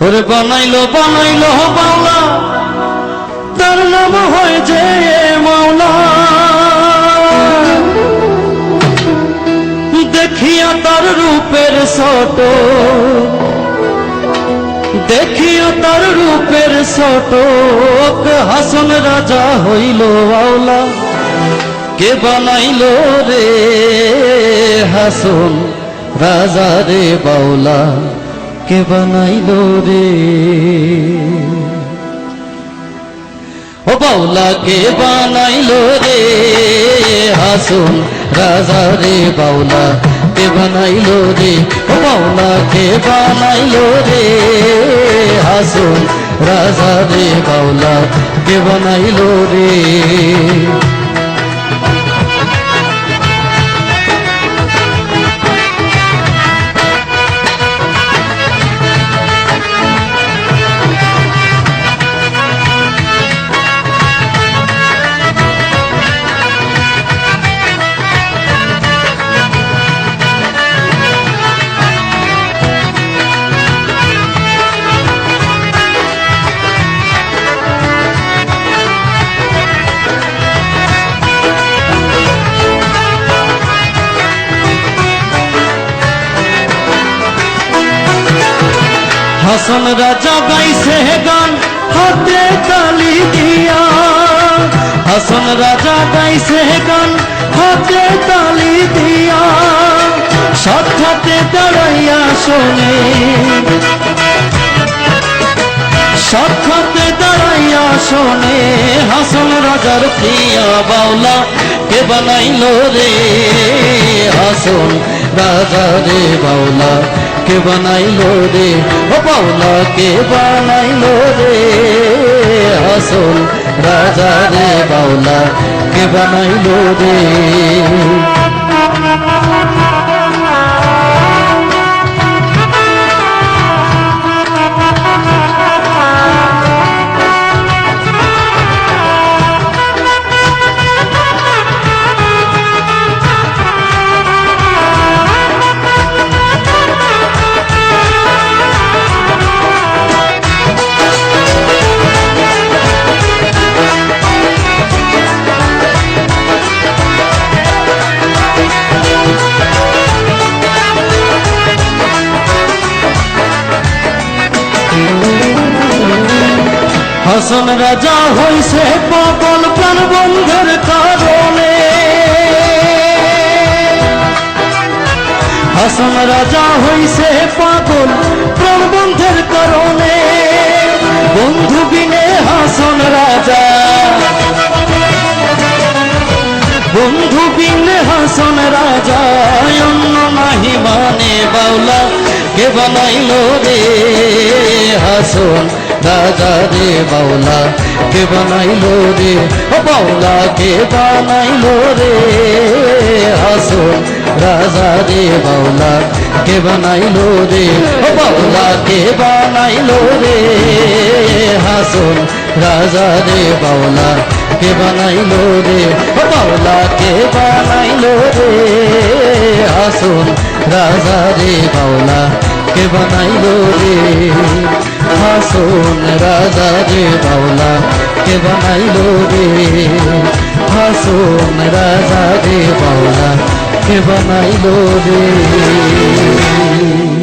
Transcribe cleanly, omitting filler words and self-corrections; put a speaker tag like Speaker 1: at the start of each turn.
Speaker 1: ওরে বানাইলো বানাইলো বাউলা তার নাম হয় যে মাওলা। দেখিয়া তার রূপের ছোট, দেখিয়া তার রূপের ছোট হাসন রাজা হইল আওলা। কে বানাইলো রে হাসন রাজা রে বাউলা, কে বানাইলো রে ও বাউলা, কে বানাইলো রে হাসন রাজা রে বাউলা, কে বানাইলো রে ও বাউলা, কে বানাইলো রে হাসন রাজা রে বাউলা, কে বানাইলো রে। হাসন রাজা গাইছে গান হাতে তালি দিয়া, হাসন রাজা গাইছে গান হাতে তালি দিয়া, সাথে দাঁড়াইয়া শোনে, সাথে দাঁড়াইয়া শোনে হাসন রাজার প্রিয়া বাউলা, কে বানাইলো রে হাসন রাজা রে বাউলা, কে বানাইলো রে ও বাউলা, কে বানাইলো রে হাসন রাজা রে বাউলা, কে বানাইলো রে। হাসন রাজা হইছে পাগল প্রাণ বন্ধের কারণে, হাসন রাজা হইছে পাগল প্রাণ বন্ধের কারণে, বন্ধু বিনে হাসন রাজা, বন্ধু বিনে হাসন রাজা অন্য নাহি মানে বাউলা, কে বানাইলো রে হাসন রাজা রে বাউলা, কে বানাইলো রে ও বাউলা, কে বানাইলো রে হাসন রাজা রে বাউলা, কে বানাইলো রে ও বাউলা, কে বানাইলো রে হাসন রাজা রে বাউলা, কে বানাইলো রে ও বাউলা, কে বানাইলো রে হাসন রাজা রে বাউলা, কে বানাইলো রে হাসন রাজা রে বাউলা, কে বানাইলো রে হাসন রাজা রে বাউলা, কে বানাইলো রে।